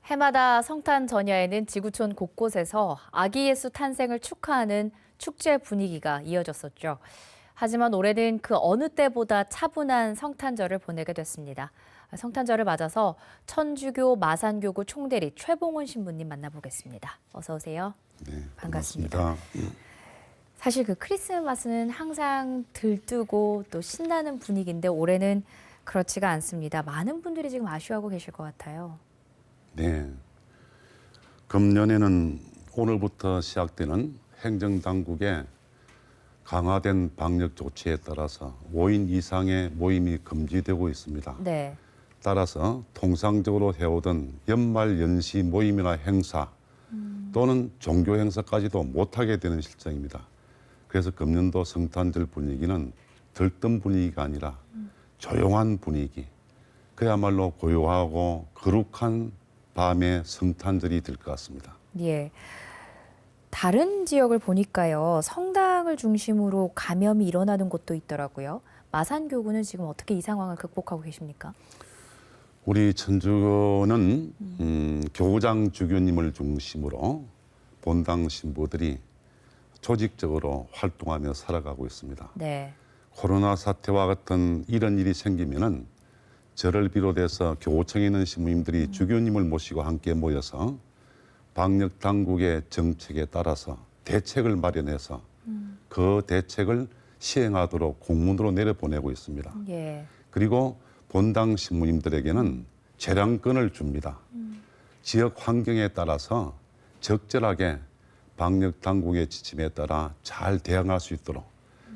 해마다 성탄 전야에는 지구촌 곳곳에서 아기 예수 탄생을 축하하는 축제 분위기가 이어졌었죠. 하지만 올해는 그 어느 때보다 차분한 성탄절을 보내게 됐습니다. 성탄절을 맞아서 천주교 마산교구 총대리 최봉훈 신부님 만나보겠습니다. 어서 오세요. 네, 반갑습니다. 반갑습니다. 사실 그 크리스마스는 항상 들뜨고 또 신나는 분위기인데 올해는 그렇지가 않습니다. 많은 분들이 지금 아쉬워하고 계실 것 같아요. 네, 금년에는 오늘부터 시작되는 행정당국의 강화된 방역 조치에 따라서 5인 이상의 모임이 금지되고 있습니다. 네. 따라서 통상적으로 해오던 연말 연시 모임이나 행사 또는 종교 행사까지도 못하게 되는 실정입니다. 그래서 금년도 성탄절 분위기는 들뜬 분위기가 아니라 조용한 분위기, 그야말로 고요하고 거룩한 밤의 성탄절이 될 것 같습니다. 예. 다른 지역을 보니까요, 성당을 중심으로 감염이 일어나는 곳도 있더라고요. 마산교구는 지금 어떻게 이 상황을 극복하고 계십니까? 우리 천주교는 교구장 주교님을 중심으로 본당 신부들이 조직적으로 활동하며 살아가고 있습니다. 네. 코로나 사태와 같은 이런 일이 생기면은 저를 비롯해서 교구청에 있는 신부님들이 주교님을 모시고 함께 모여서 방역 당국의 정책에 따라서 대책을 마련해서 그 대책을 시행하도록 공문으로 내려보내고 있습니다. 예. 그리고 본당 신부님들에게는 재량권을 줍니다. 지역 환경에 따라서 적절하게 방역 당국의 지침에 따라 잘 대응할 수 있도록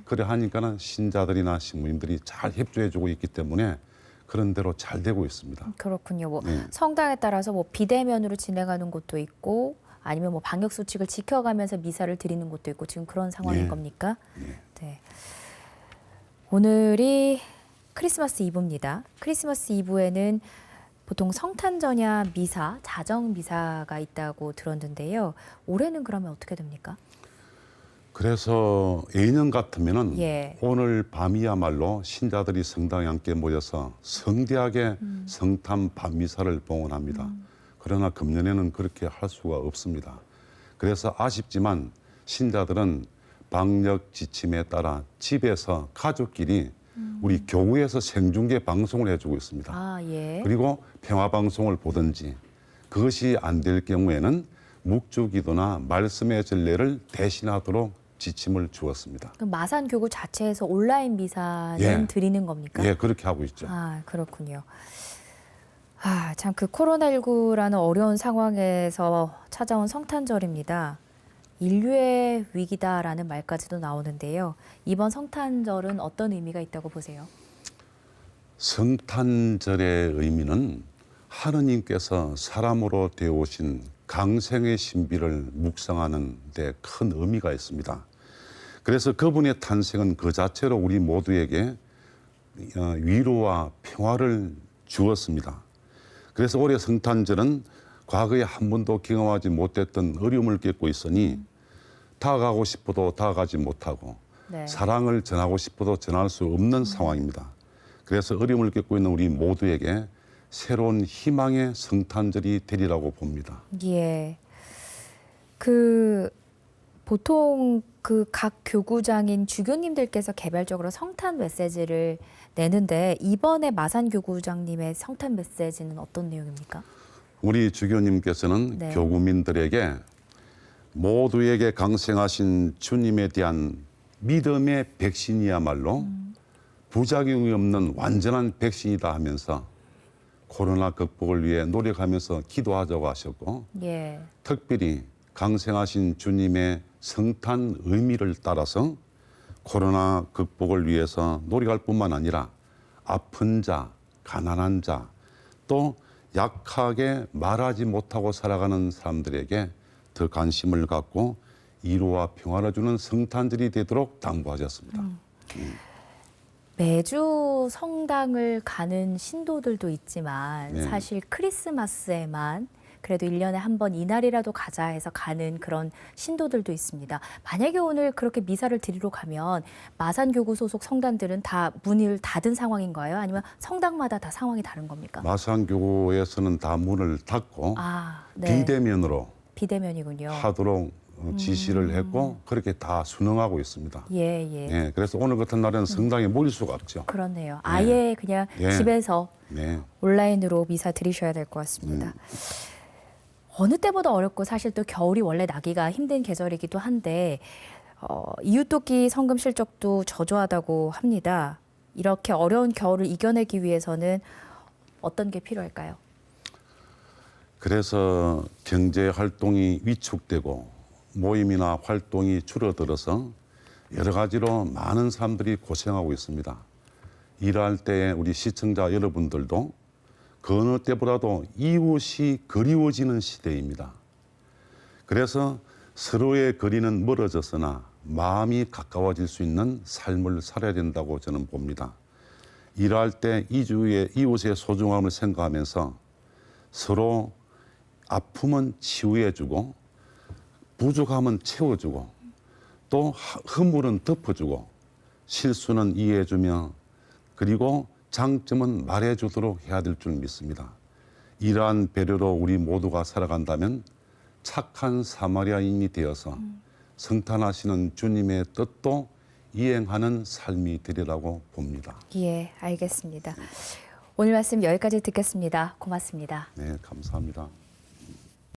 그래 하니까는 신자들이나 신부님들이 잘 협조해주고 있기 때문에 그런 대로 잘 되고 있습니다. 그렇군요. 뭐 네. 성당에 따라서 뭐 비대면으로 진행하는 곳도 있고 아니면 뭐 방역 수칙을 지켜가면서 미사를 드리는 곳도 있고 지금 그런 상황인 네. 겁니까? 네. 네. 오늘이 크리스마스 이브입니다. 크리스마스 이브에는 보통 성탄 전야 미사, 자정 미사가 있다고 들었는데요. 올해는 그러면 어떻게 됩니까? 그래서 예년 같으면은 예. 오늘 밤이야말로 신자들이 성당에 함께 모여서 성대하게 성탄 밤미사를 봉헌합니다. 그러나 금년에는 그렇게 할 수가 없습니다. 그래서 아쉽지만 신자들은 방역 지침에 따라 집에서 가족끼리 우리 교구에서 생중계 방송을 해주고 있습니다. 아, 예. 그리고 평화 방송을 보든지 그것이 안 될 경우에는 묵주기도나 말씀의 전례를 대신하도록 지침을 주었습니다. 그럼 마산교구 자체에서 온라인 미사는 예. 드리는 겁니까? 예, 그렇게 하고 있죠. 아, 그렇군요. 아, 참 그 코로나19라는 어려운 상황에서 찾아온 성탄절입니다. 인류의 위기다라는 말까지도 나오는데요. 이번 성탄절은 어떤 의미가 있다고 보세요? 성탄절의 의미는 하느님께서 사람으로 되어 오신 강생의 신비를 묵상하는 데 큰 의미가 있습니다. 그래서 그분의 탄생은 그 자체로 우리 모두에게 위로와 평화를 주었습니다. 그래서 올해 성탄절은 과거에 한 번도 경험하지 못했던 어려움을 겪고 있으니 다가가고 싶어도 다가가지 못하고 네. 사랑을 전하고 싶어도 전할 수 없는 상황입니다. 그래서 어려움을 겪고 있는 우리 모두에게 새로운 희망의 성탄절이 되리라고 봅니다. 예. 보통 각 교구장인 주교님들께서 개별적으로 성탄 메시지를 내는데 이번에 마산 교구장님의 성탄 메시지는 어떤 내용입니까? 우리 주교님께서는 네. 교구민들에게 모두에게 강생하신 주님에 대한 믿음의 백신이야말로 부작용이 없는 완전한 백신이다 하면서 코로나 극복을 위해 노력하면서 기도하자고 하셨고 예. 특별히 강생하신 주님의 성탄 의미를 따라서 코로나 극복을 위해서 노력할 뿐만 아니라 아픈 자, 가난한 자, 또 약하게 말하지 못하고 살아가는 사람들에게 더 관심을 갖고 위로와 평화를 주는 성탄절이 되도록 당부하셨습니다. 매주 성당을 가는 신도들도 있지만 네. 사실 크리스마스에만 그래도 1년에 한 번 이날이라도 가자 해서 가는 그런 신도들도 있습니다. 만약에 오늘 그렇게 미사를 드리러 가면 마산교구 소속 성단들은 다 문을 닫은 상황인가요? 아니면 성당마다 다 상황이 다른 겁니까? 마산교구에서는 다 문을 닫고 네. 비대면으로 비대면이군요. 하도록 지시를 했고 그렇게 다 순응하고 있습니다. 예. 예, 그래서 오늘 같은 날에는 성당에 모일 수가 없죠. 그렇네요. 아예 그냥 예. 집에서 네. 온라인으로 미사 드리셔야 될 것 같습니다. 어느 때보다 어렵고 사실 또 겨울이 원래 나기가 힘든 계절이기도 한데 이웃돕기 성금 실적도 저조하다고 합니다. 이렇게 어려운 겨울을 이겨내기 위해서는 어떤 게 필요할까요? 그래서 경제 활동이 위축되고 모임이나 활동이 줄어들어서 여러 가지로 많은 사람들이 고생하고 있습니다. 일할 때 우리 시청자 여러분들도 그 어느 때보다도 이웃이 그리워지는 시대입니다. 그래서 서로의 거리는 멀어졌으나 마음이 가까워질 수 있는 삶을 살아야 된다고 저는 봅니다. 일할 때 이웃의 소중함을 생각하면서 서로 아픔은 치유해주고 부족함은 채워주고 또 허물은 덮어주고 실수는 이해해주며 그리고 장점은 말해주도록 해야 될 줄 믿습니다. 이러한 배려로 우리 모두가 살아간다면 착한 사마리아인이 되어서 성탄하시는 주님의 뜻도 이행하는 삶이 되리라고 봅니다. 예, 알겠습니다. 오늘 말씀 여기까지 듣겠습니다. 고맙습니다. 네, 감사합니다.